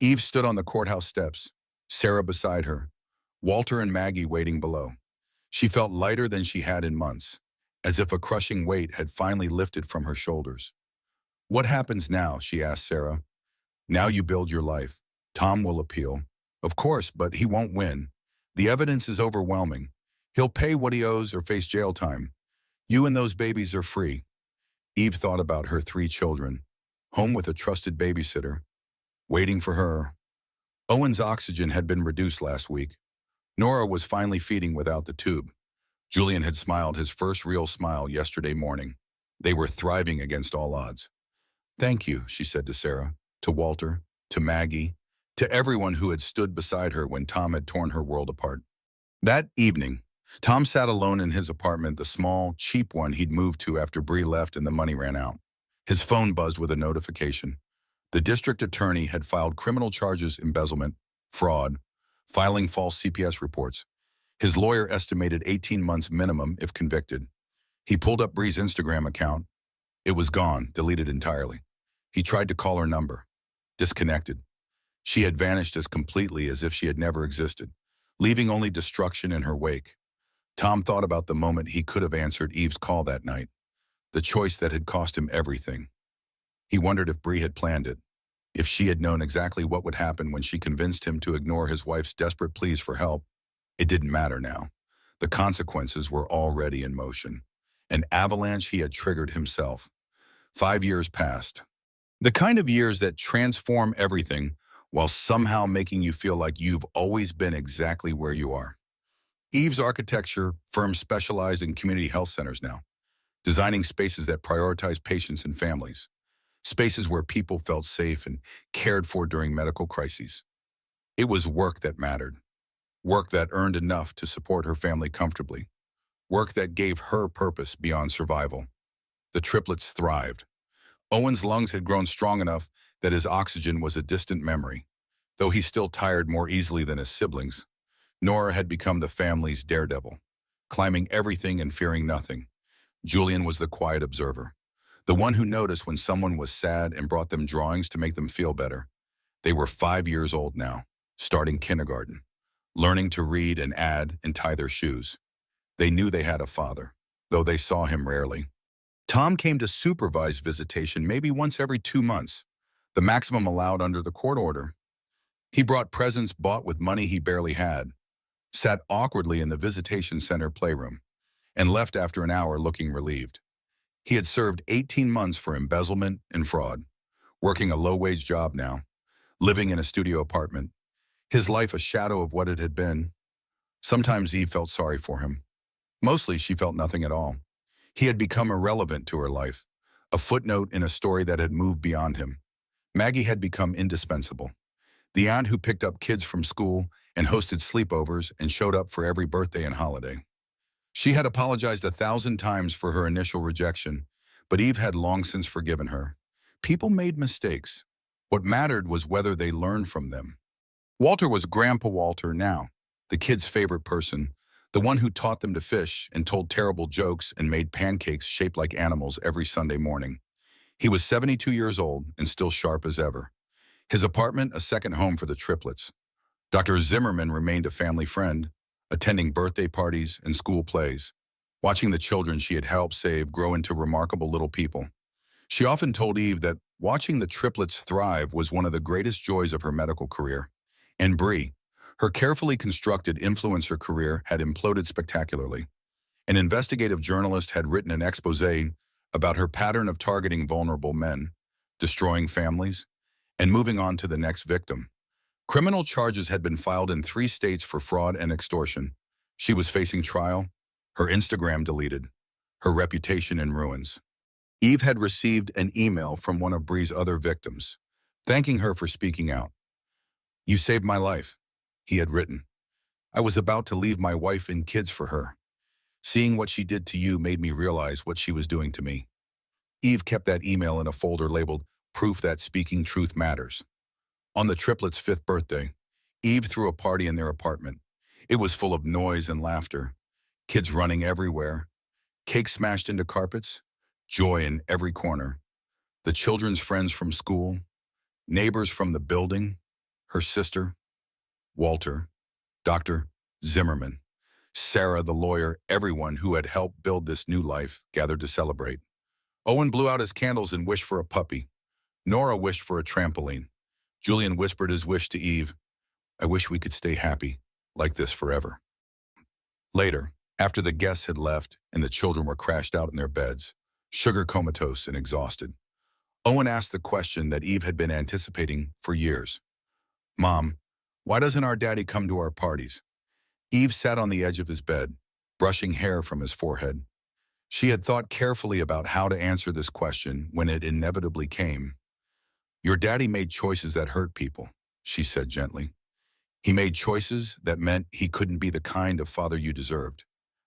Eve stood on the courthouse steps, Sarah beside her, Walter and Maggie waiting below. She felt lighter than she had in months, as if a crushing weight had finally lifted from her shoulders. "What happens now?" she asked Sarah. "Now you build your life. Tom will appeal. Of course, but he won't win. The evidence is overwhelming. He'll pay what he owes or face jail time. You and those babies are free." Eve thought about her 3 children, home with a trusted babysitter, waiting for her. Owen's oxygen had been reduced last week. Nora was finally feeding without the tube. Julian had smiled his first real smile yesterday morning. They were thriving against all odds. "Thank you," she said to Sarah, to Walter, to Maggie, to everyone who had stood beside her when Tom had torn her world apart. That evening, Tom sat alone in his apartment, the small, cheap one he'd moved to after Bree left and the money ran out. His phone buzzed with a notification. The district attorney had filed criminal charges: embezzlement, fraud, filing false CPS reports. His lawyer estimated 18 months minimum if convicted. He pulled up Bree's Instagram account. It was gone, deleted entirely. He tried to call her number. Disconnected. She had vanished as completely as if she had never existed, leaving only destruction in her wake. Tom thought about the moment he could have answered Eve's call that night, the choice that had cost him everything. He wondered if Bree had planned it, if she had known exactly what would happen when she convinced him to ignore his wife's desperate pleas for help. It didn't matter now. The consequences were already in motion. An avalanche he had triggered himself. 5 years passed. The kind of years that transform everything while somehow making you feel like you've always been exactly where you are. Eve's architecture firm specialized in community health centers now, designing spaces that prioritize patients and families, spaces where people felt safe and cared for during medical crises. It was work that mattered, work that earned enough to support her family comfortably, work that gave her purpose beyond survival. The triplets thrived. Owen's lungs had grown strong enough that his oxygen was a distant memory, though he still tired more easily than his siblings. Nora had become the family's daredevil, climbing everything and fearing nothing. Julian was the quiet observer, the one who noticed when someone was sad and brought them drawings to make them feel better. They were 5 years old now, starting kindergarten, learning to read and add and tie their shoes. They knew they had a father, though they saw him rarely. Tom came to supervise visitation maybe once every 2 months, the maximum allowed under the court order. He brought presents bought with money he barely had, sat awkwardly in the visitation center playroom, and left after an hour looking relieved. He had served 18 months for embezzlement and fraud, working a low-wage job now, living in a studio apartment, his life a shadow of what it had been. Sometimes Eve felt sorry for him. Mostly she felt nothing at all. He had become irrelevant to her life, a footnote in a story that had moved beyond him. Maggie had become indispensable, the aunt who picked up kids from school and hosted sleepovers and showed up for every birthday and holiday. She had apologized 1,000 times for her initial rejection, but Eve had long since forgiven her. People made mistakes. What mattered was whether they learned from them. Walter was Grandpa Walter now, the kids' favorite person, the one who taught them to fish and told terrible jokes and made pancakes shaped like animals every Sunday morning. He was 72 years old and still sharp as ever. His apartment a second home for the triplets. Dr. Zimmerman remained a family friend, attending birthday parties and school plays, watching the children she had helped save grow into remarkable little people. She often told Eve that watching the triplets thrive was one of the greatest joys of her medical career. And Bree, her carefully constructed influencer career had imploded spectacularly. An investigative journalist had written an exposé about her pattern of targeting vulnerable men, destroying families, and moving on to the next victim. Criminal charges had been filed in 3 states for fraud and extortion. She was facing trial, her Instagram deleted, her reputation in ruins. Eve had received an email from one of Bree's other victims, thanking her for speaking out. "You saved my life," he had written. "I was about to leave my wife and kids for her. Seeing what she did to you made me realize what she was doing to me." Eve kept that email in a folder labeled "Proof that Speaking Truth Matters." On the triplets' 5th birthday, Eve threw a party in their apartment. It was full of noise and laughter, kids running everywhere, cake smashed into carpets, joy in every corner. The children's friends from school, neighbors from the building, her sister, Walter, Dr. Zimmerman, Sarah the lawyer, everyone who had helped build this new life gathered to celebrate. Owen blew out his candles and wished for a puppy. Nora wished for a trampoline. Julian whispered his wish to Eve. I wish we could stay happy, like this forever. Later, after the guests had left and the children were crashed out in their beds, sugar comatose and exhausted, Owen asked the question that Eve had been anticipating for years. Mom, why doesn't our daddy come to our parties? Eve sat on the edge of his bed, brushing hair from his forehead. She had thought carefully about how to answer this question when it inevitably came. Your daddy made choices that hurt people, she said gently. He made choices that meant he couldn't be the kind of father you deserved.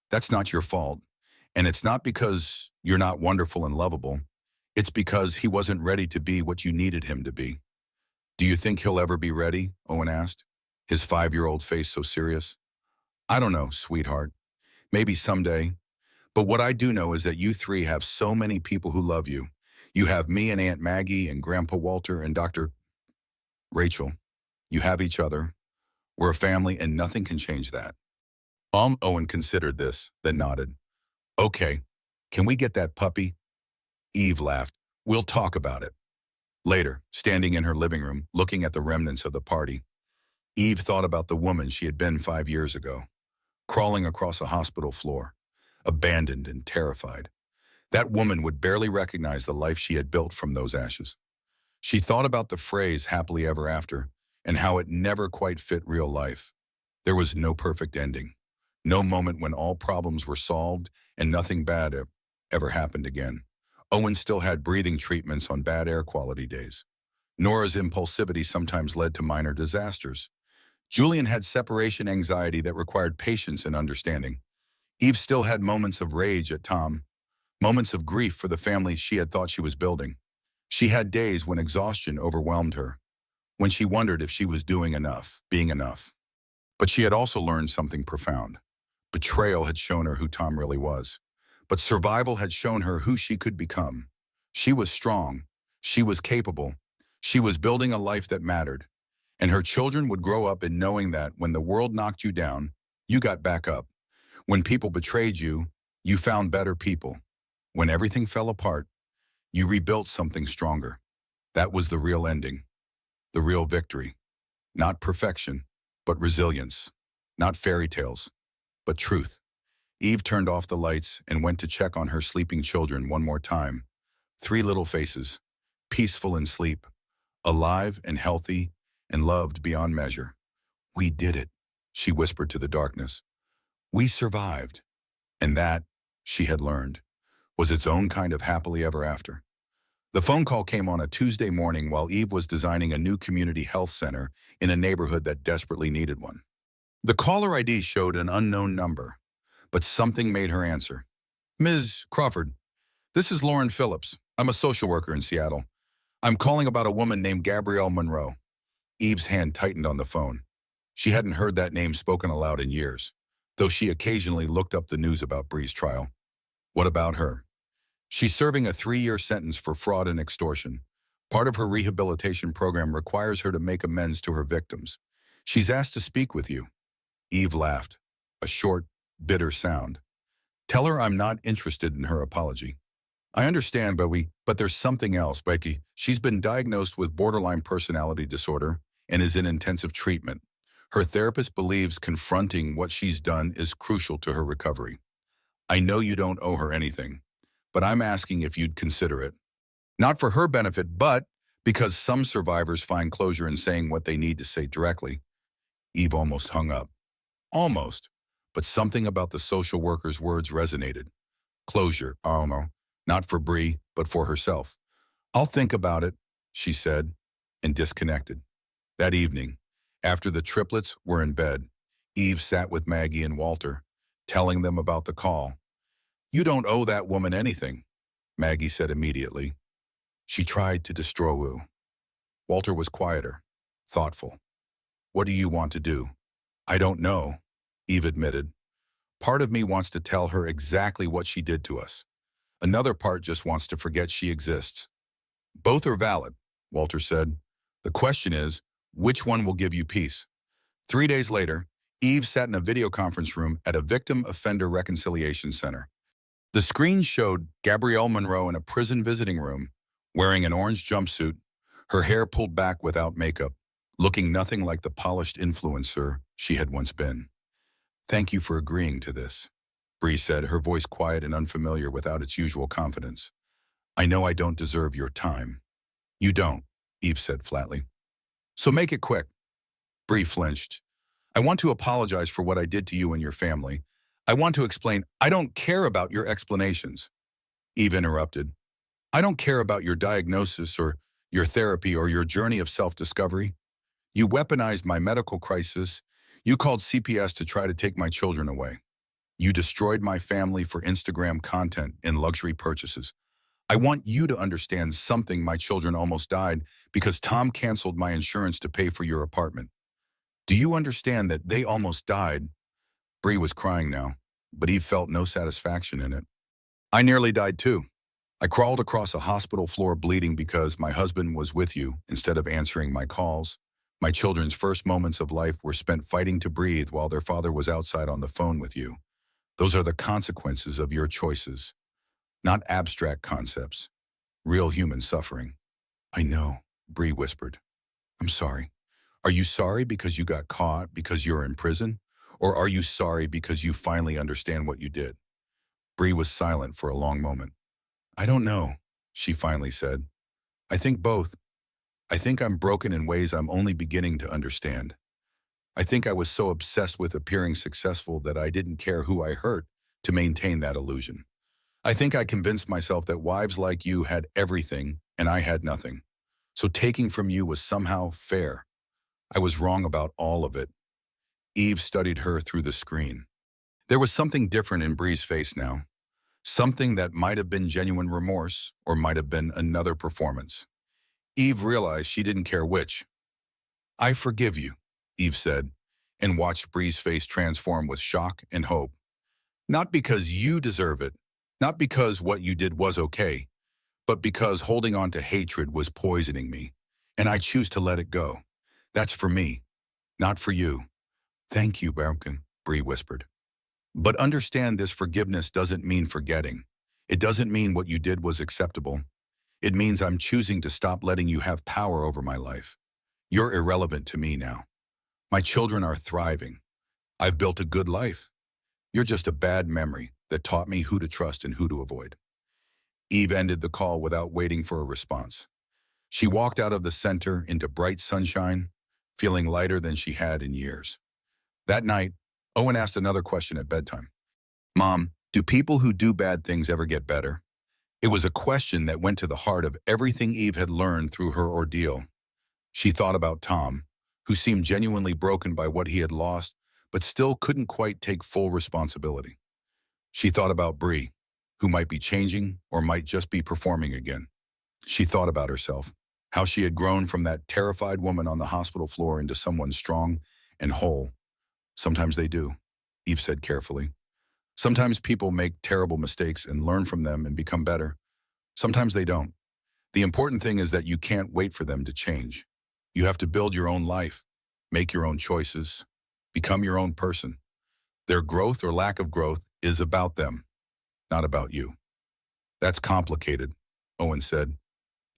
That's not your fault. And it's not because you're not wonderful and lovable. It's because he wasn't ready to be what you needed him to be. Do you think he'll ever be ready? Owen asked, his 5-year-old face so serious. I don't know, sweetheart. Maybe someday. But what I do know is that you three have so many people who love you. You have me and Aunt Maggie and Grandpa Walter and Dr. Rachel. You have each other. We're a family and nothing can change that. Owen considered this, then nodded. Okay, can we get that puppy? Eve laughed. We'll talk about it. Later, standing in her living room, looking at the remnants of the party, Eve thought about the woman she had been 5 years ago, crawling across a hospital floor, abandoned and terrified. That woman would barely recognize the life she had built from those ashes. She thought about the phrase happily ever after and how it never quite fit real life. There was no perfect ending, no moment when all problems were solved and nothing bad ever happened again. Owen still had breathing treatments on bad air quality days. Nora's impulsivity sometimes led to minor disasters. Julian had separation anxiety that required patience and understanding. Eve still had moments of rage at Tom, moments of grief for the family she had thought she was building. She had days when exhaustion overwhelmed her, when she wondered if she was doing enough, being enough. But she had also learned something profound. Betrayal had shown her who Tom really was, but survival had shown her who she could become. She was strong, she was capable, she was building a life that mattered, and her children would grow up in knowing that when the world knocked you down, you got back up. When people betrayed you, you found better people. When everything fell apart, you rebuilt something stronger. That was the real ending, the real victory. Not perfection, but resilience. Not fairy tales, but truth. Eve turned off the lights and went to check on her sleeping children one more time. 3 little faces, peaceful in sleep, alive and healthy and loved beyond measure. We did it, she whispered to the darkness. We survived. And that, she had learned, was its own kind of happily ever after. The phone call came on a Tuesday morning while Eve was designing a new community health center in a neighborhood that desperately needed one. The caller ID showed an unknown number, but something made her answer. Ms. Crawford, this is Lauren Phillips. I'm a social worker in Seattle. I'm calling about a woman named Gabrielle Monroe. Eve's hand tightened on the phone. She hadn't heard that name spoken aloud in years, though she occasionally looked up the news about Bree's trial. What about her? She's serving a 3-year sentence for fraud and extortion. Part of her rehabilitation program requires her to make amends to her victims. She's asked to speak with you. Eve laughed, a short, bitter sound. Tell her I'm not interested in her apology. I understand, but there's something else, Becky. She's been diagnosed with borderline personality disorder and is in intensive treatment. Her therapist believes confronting what she's done is crucial to her recovery. I know you don't owe her anything, but I'm asking if you'd consider it. Not for her benefit, but because some survivors find closure in saying what they need to say directly. Eve almost hung up. Almost. But something about the social worker's words resonated. Closure, not for Bree, but for herself. I'll think about it, she said, and disconnected. That evening, after the triplets were in bed, Eve sat with Maggie and Walter, telling them about the call. You don't owe that woman anything, Maggie said immediately. She tried to destroy you. Walter was quieter, thoughtful. What do you want to do? I don't know, Eve admitted. Part of me wants to tell her exactly what she did to us. Another part just wants to forget she exists. Both are valid, Walter said. The question is, which one will give you peace? 3 days later, Eve sat in a video conference room at a victim offender reconciliation center. The screen showed Gabrielle Monroe in a prison visiting room, wearing an orange jumpsuit, her hair pulled back without makeup, looking nothing like the polished influencer she had once been. Thank you for agreeing to this, Bree said, her voice quiet and unfamiliar without its usual confidence. I know I don't deserve your time. You don't, Eve said flatly. So make it quick. Bree flinched. I want to apologize for what I did to you and your family. I want to explain. I don't care about your explanations. Eve interrupted. I don't care about your diagnosis or your therapy or your journey of self-discovery. You weaponized my medical crisis. You called CPS to try to take my children away. You destroyed my family for Instagram content and luxury purchases. I want you to understand something. My children almost died because Tom canceled my insurance to pay for your apartment. Do you understand that they almost died? Bree was crying now, but Eve felt no satisfaction in it. I nearly died too. I crawled across a hospital floor bleeding because my husband was with you instead of answering my calls. My children's first moments of life were spent fighting to breathe while their father was outside on the phone with you. Those are the consequences of your choices, not abstract concepts, real human suffering. I know, Bree whispered. I'm sorry. Are you sorry because you got caught, because you're in prison? Or are you sorry because you finally understand what you did? Bree was silent for a long moment. I don't know, she finally said. I think both. I think I'm broken in ways I'm only beginning to understand. I think I was so obsessed with appearing successful that I didn't care who I hurt to maintain that illusion. I think I convinced myself that wives like you had everything and I had nothing. So taking from you was somehow fair. I was wrong about all of it. Eve studied her through the screen. There was something different in Bree's face now. Something that might have been genuine remorse or might have been another performance. Eve realized she didn't care which. I forgive you, Eve said, and watched Bree's face transform with shock and hope. Not because you deserve it, not because what you did was okay, but because holding on to hatred was poisoning me, and I choose to let it go. That's for me, not for you. Thank you, Berkin, Bree whispered. But understand, this forgiveness doesn't mean forgetting. It doesn't mean what you did was acceptable. It means I'm choosing to stop letting you have power over my life. You're irrelevant to me now. My children are thriving. I've built a good life. You're just a bad memory that taught me who to trust and who to avoid. Eve ended the call without waiting for a response. She walked out of the center into bright sunshine, feeling lighter than she had in years. That night, Owen asked another question at bedtime. Mom, do people who do bad things ever get better? It was a question that went to the heart of everything Eve had learned through her ordeal. She thought about Tom, who seemed genuinely broken by what he had lost, but still couldn't quite take full responsibility. She thought about Bree, who might be changing or might just be performing again. She thought about herself, how she had grown from that terrified woman on the hospital floor into someone strong and whole. Sometimes they do, Eve said carefully. Sometimes people make terrible mistakes and learn from them and become better. Sometimes they don't. The important thing is that you can't wait for them to change. You have to build your own life, make your own choices, become your own person. Their growth or lack of growth is about them, not about you. That's complicated, Owen said.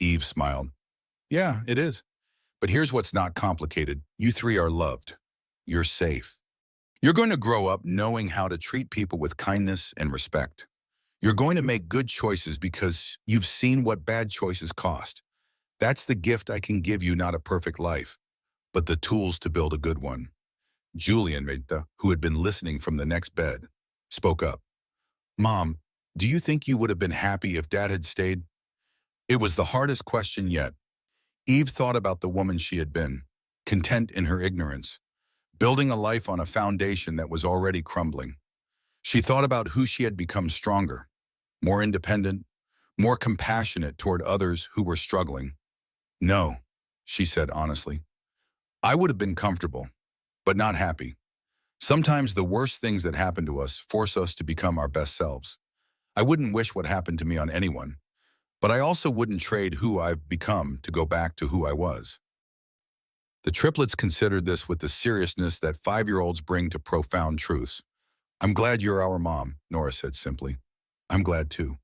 Eve smiled. Yeah, it is. But here's what's not complicated. You three are loved. You're safe. You're going to grow up knowing how to treat people with kindness and respect. You're going to make good choices because you've seen what bad choices cost. That's the gift I can give you, not a perfect life, but the tools to build a good one. Julian, who had been listening from the next bed, spoke up. Mom, do you think you would have been happy if Dad had stayed? It was the hardest question yet. Eve thought about the woman she had been, content in her ignorance, building a life on a foundation that was already crumbling. She thought about who she had become: stronger, more independent, more compassionate toward others who were struggling. No, she said honestly. I would have been comfortable, but not happy. Sometimes the worst things that happen to us force us to become our best selves. I wouldn't wish what happened to me on anyone, but I also wouldn't trade who I've become to go back to who I was. The triplets considered this with the seriousness that 5-year-olds bring to profound truths. I'm glad you're our mom, Nora said simply. I'm glad too,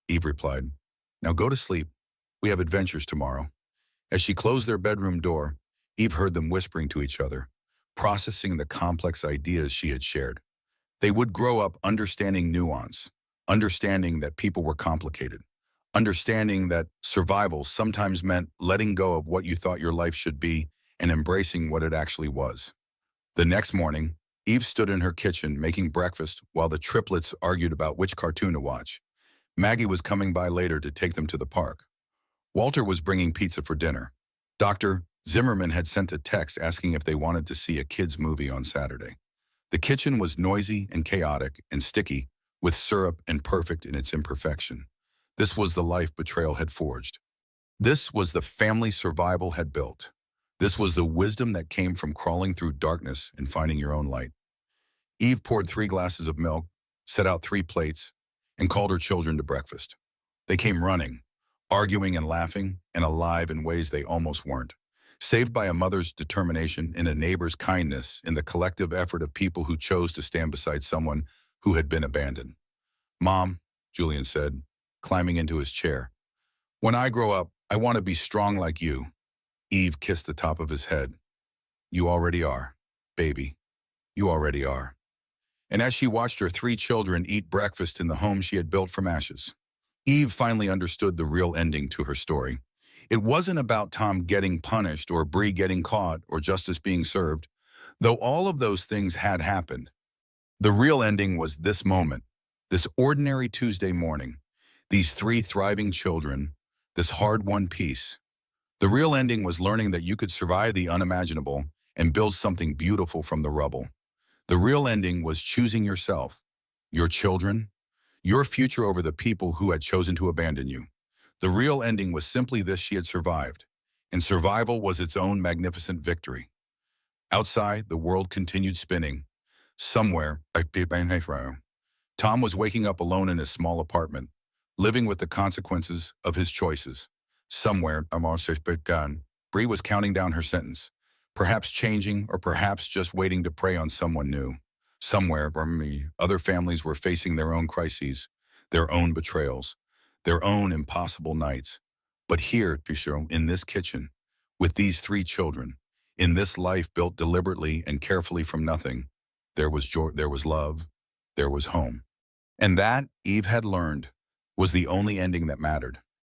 Eve replied. Now go to sleep. We have adventures tomorrow. As she closed their bedroom door, Eve heard them whispering to each other, processing the complex ideas she had shared. They would grow up understanding nuance, understanding that people were complicated, understanding that survival sometimes meant letting go of what you thought your life should be and embracing what it actually was. The next morning, Eve stood in her kitchen making breakfast while the triplets argued about which cartoon to watch. Maggie was coming by later to take them to the park. Walter was bringing pizza for dinner. Dr. Zimmerman had sent a text asking if they wanted to see a kids' movie on Saturday. The kitchen was noisy and chaotic and sticky, with syrup and perfect in its imperfection. This was the life Betrayal had forged. This was the family survival had built. This was the wisdom that came from crawling through darkness and finding your own light. Eve poured 3 glasses of milk, set out 3 plates, and called her children to breakfast. They came running, arguing and laughing, and alive in ways they almost weren't. Saved by a mother's determination and a neighbor's kindness in the collective effort of people who chose to stand beside someone who had been abandoned. Mom, Julian said, climbing into his chair. When I grow up, I want to be strong like you. Eve kissed the top of his head. You already are, baby. You already are. And as she watched her 3 children eat breakfast in the home she had built from ashes, Eve finally understood the real ending to her story. It wasn't about Tom getting punished or Bree getting caught or justice being served, though all of those things had happened. The real ending was this moment, this ordinary Tuesday morning, these 3 thriving children, this hard-won peace. The real ending was learning that you could survive the unimaginable and build something beautiful from the rubble. The real ending was choosing yourself, your children, your future over the people who had chosen to abandon you. The real ending was simply this: she had survived, and survival was its own magnificent victory. Outside, the world continued spinning. Somewhere, Tom was waking up alone in his small apartment, living with the consequences of his choices. Somewhere, Bree was counting down her sentence, perhaps changing or perhaps just waiting to prey on someone new. Somewhere, other families were facing their own crises, their own betrayals, their own impossible nights. But here, in this kitchen, with these 3 children, in this life built deliberately and carefully from nothing, there was joy, there was love, there was home. And that, Eve had learned, was the only ending that mattered.